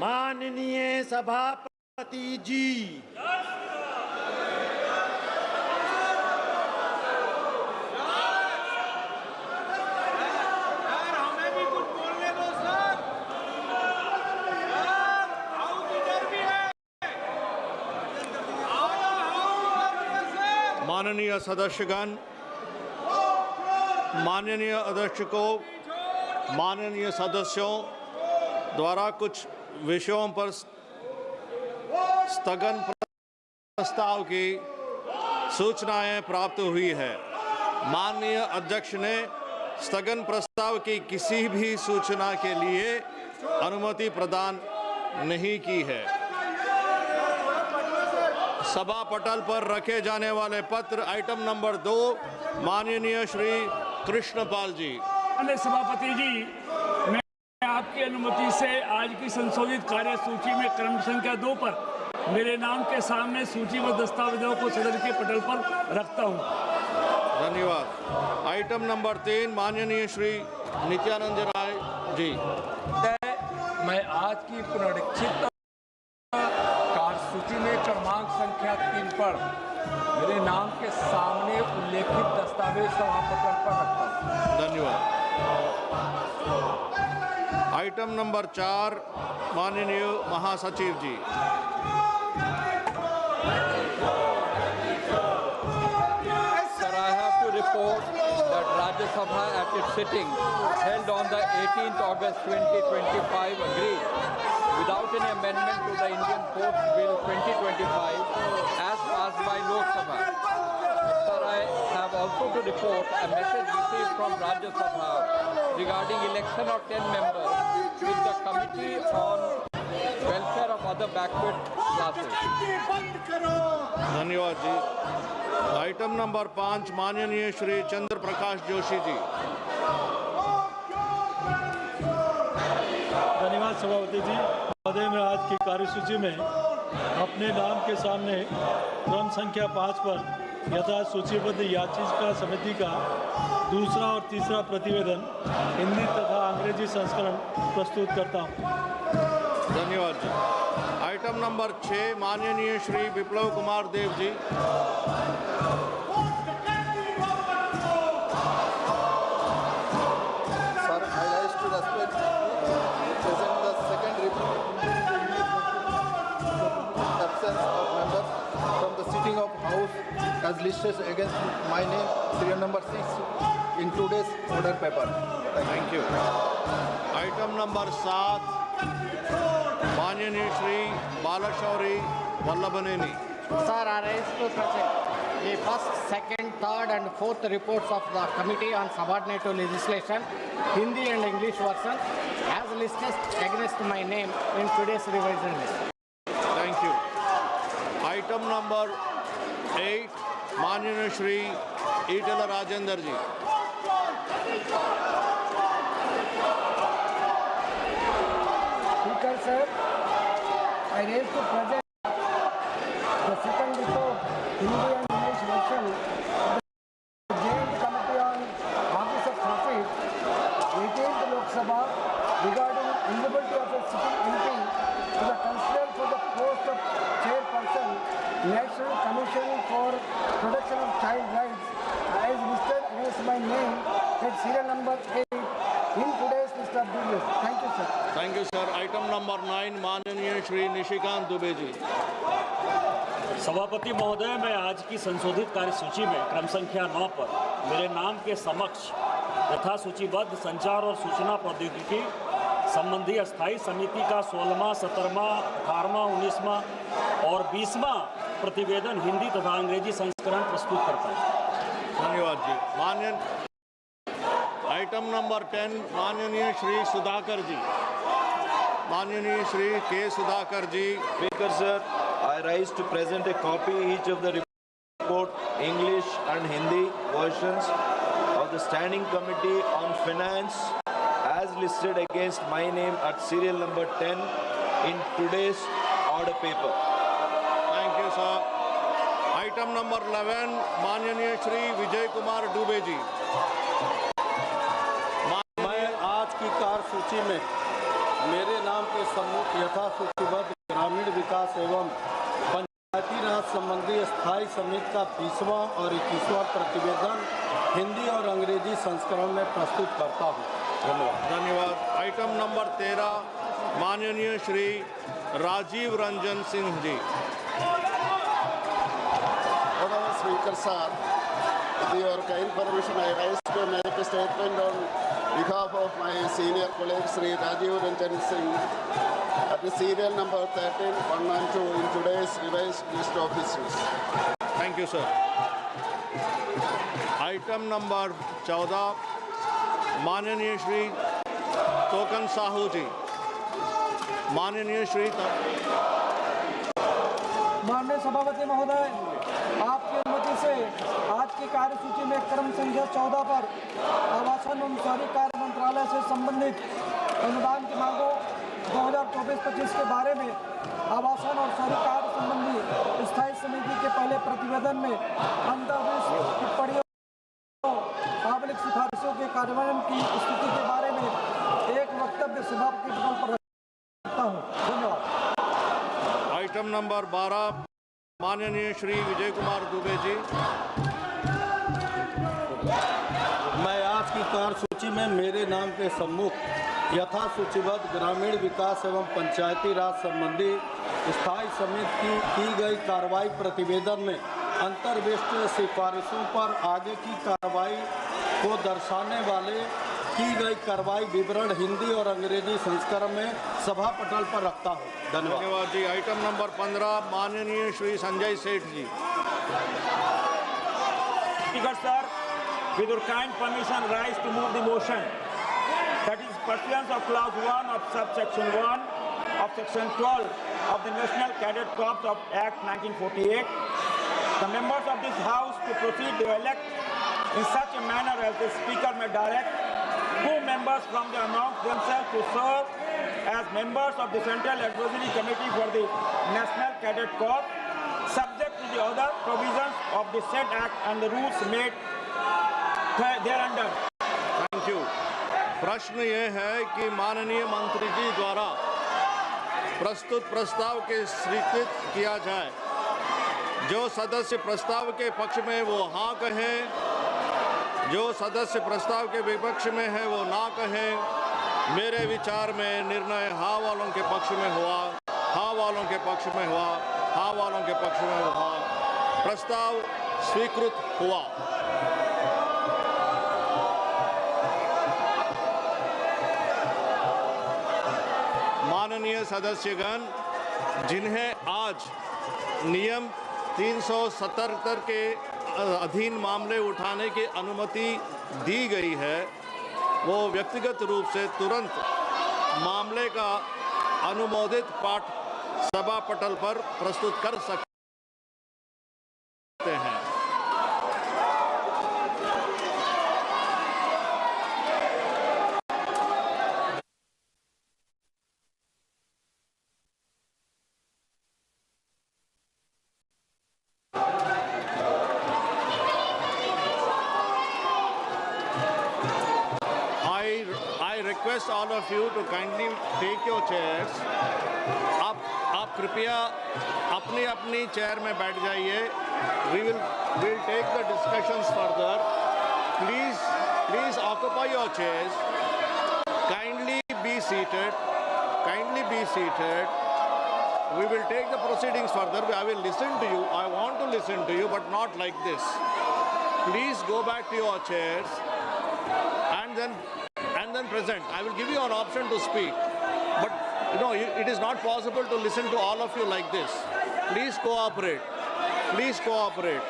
माननीय सभापति जी, माननीय सदस्यगण, माननीय अध्यक्ष को माननीय सदस्यों द्वारा कुछ विषयों पर स्थगन प्रस्ताव की सूचनाएं प्राप्त हुई है। माननीय अध्यक्ष ने स्थगन प्रस्ताव की किसी भी सूचना के लिए अनुमति प्रदान नहीं की है। सभा पटल पर रखे जाने वाले पत्र आइटम नंबर 2 माननीय श्री कृष्णपाल जी। माननीय सभापति जी, मैं आपकी अनुमति से आज की संशोधित कार्य सूची में क्रम संख्या 2 पर मेरे नाम के सामने सूचीबद्ध दस्तावेजों को सदन के पटल पर रखता हूं। धन्यवाद। आइटम नंबर 3 माननीय श्री नित्यानंद राय जी। मैं आज की पुनरीक्षित सूची में क्रमांक संख्या 3 पर मेरे नाम के सामने उल्लेखित दस्तावेज सभा पटल पर रखता हूं। धन्यवाद। आइटम नंबर 4 माननीय महासचिव जी। Sir, I have to report that Rajya Sabha at its sitting held on the 18th August 2025 agreed without any amendment to the Indian Ports Bill 2025 as passed by Lok Sabha. Sir, I have also to report a message received from Rajya Sabha regarding election of 10 members with the Committee on Welfare of Other Backward Classes. धन्यवाद जी। Item number 5 माननीय श्री चंद्र प्रकाश जोशी जी। धन्यवाद सभापति जी। महोदय, मैं आज की कार्यसूची में अपने नाम के सामने क्रम संख्या 5 पर यथा सूचीबद्ध याचिका समिति का दूसरा और तीसरा प्रतिवेदन हिंदी तथा अंग्रेजी संस्करण प्रस्तुत करता हूँ। धन्यवाद जी। आइटम नंबर 6 माननीय श्री विप्लव Kumar Dev ji. Sir, I rise to present the second report absence of members from the sitting of House as listed against my name, serial number 6 in today's order paper. Thank you. Item number 7 माननीय Shri Balashowry Vallabhaneni. Sir, I rise to present the first, second, third and fourth reports of the Committee on Subordinate Legislation, Hindi and English version, as listed against my name in today's revision list. Thank you. Item number 8 माननीय श्री ईटल राजेंद्र जी। Speaker sir, I raise to present the second report, Hindi and English version of the Joint Committee on Office of Traffic, 18th Lok Sabha, regarding eligibility of a sitting MP to the considered for the post of chairperson, National Commission for Protection of Child Rights, as listed against my name at serial number 8 in today's list of business. Thank you, sir. Thank you sir. Item number 9 माननीय श्री निशिकांत दुबे जी। सभापति महोदय, मैं आज की संशोधित कार्यसूची में क्रम संख्या 9 पर मेरे नाम के समक्ष यथा सूचीबद्ध संचार और सूचना प्रौद्योगिकी संबंधी अस्थायी समिति का 16वां, 17वां, 18वां, 19वां और 20वां प्रतिवेदन हिंदी तथा अंग्रेजी संस्करण प्रस्तुत करता है। धन्यवाद जी। माननीय आइटम नंबर 10 माननीय श्री सुधाकर जी। माननीय श्री के सुधाकर जी। Speaker sir, I rise to present a copy each of the report English and Hindi versions of the Standing Committee on Finance as listed against my name at serial number 10 in today's order paper. Thank you sir. Item number 11 माननीय श्री विजय कुमार डुबे जी। मैं आज की कार्यसूची में मेरे नाम के सम्मुख यथासूचिबद्ध ग्रामीण विकास एवं पंचायती राज संबंधी स्थायी समिति का 20वां और 21वां प्रतिवेदन हिंदी और अंग्रेजी संस्करण में प्रस्तुत करता हूँ। धन्यवाद। धन्यवाद। आइटम नंबर 13 माननीय Shri Rajiv Ranjan Singh ji. Honorable Speaker sir, with your kind permission, I rise to make a statement on behalf of my senior colleague Sri Rajiv Ranjan Singh at the serial number 13, 1 and 2 in today's revised list of issues. Thank you, sir. Item number 14 माननीय श्री तोकन साहू जी। माननीय श्री माननीय सभापति महोदय, आपकी अनुमति से आज की कार्यसूची में क्रम संख्या 14 पर आवासन एवं शहरी कार्य मंत्रालय से संबंधित अनुदान की मांगों 2024-25 के बारे में आवासन और शहरी कार्य संबंधी स्थायी समिति के पहले प्रतिवेदन में अंतर्विष्ट टिप्पणियों काबिल सिफारिशों के कार्यान्वयन की स्थिति के बारे में एक वक्तव्य सभापति पटल पर रखता हूँ। धन्यवाद। आइटम नंबर 12 माननीय श्री विजय कुमार दुबे जी। मैं आज की कार्यसूची में मेरे नाम के सम्मुख यथासूचिबद्ध ग्रामीण विकास एवं पंचायती राज संबंधी स्थायी समिति की गई कार्रवाई प्रतिवेदन में अंतर्विष्ट सिफारिशों पर आगे की कार्रवाई को दर्शाने वाले की गई कार्रवाई विवरण हिंदी और अंग्रेजी संस्करण में सभा पटल पर रखता हूँ। धन्यवाद जी। आइटम नंबर 15 माननीय श्री संजय सेठ जी। Speaker sir, with your kind permission, rise to move the motion. That is pursuant of clause 1 of subsection 1 of section 12 of the National Cadet Corps of Act 1948. The members of this House to proceed to elect in such a manner as the Speaker may direct 2 members from the amongst themselves to serve as members of the Central Advisory Committee for the National Cadet Corps, subject to the other provisions of the said Act and the rules made thereunder. Thank you. प्रश्न ये है कि माननीय मंत्री जी द्वारा प्रस्तुत प्रस्ताव के स्वीकृत किया जाए। जो सदस्य प्रस्ताव के पक्ष में वो हाँ कहे, जो सदस्य प्रस्ताव के विपक्ष में है वो ना कहे। मेरे विचार में निर्णय हाँ वालों के पक्ष में हुआ, हाँ वालों के पक्ष में हुआ, हाँ वालों के पक्ष में हुआ। प्रस्ताव स्वीकृत हुआ। माननीय सदस्यगण, जिन्हें आज नियम 377 के अधीन मामले उठाने की अनुमति दी गई है, वो व्यक्तिगत रूप से तुरंत मामले का अनुमोदित पाठ सभा पटल पर प्रस्तुत कर सकते हैं। I request all of you to kindly take your chairs. आप कृपया अपनी अपनी चेयर में बैठ जाइए। We'll take the discussions further. Please occupy your chairs. Kindly be seated. Kindly be seated. We will take the proceedings further. I will listen to you. I want to listen to you, but not like this. Please go back to your chairs and then present. I will give you an option to speak, but it is not possible to listen to all of you like this. Please cooperate. Please cooperate.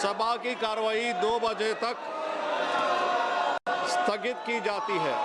सभा की कार्रवाई 2 बजे तक स्थगित की जाती है।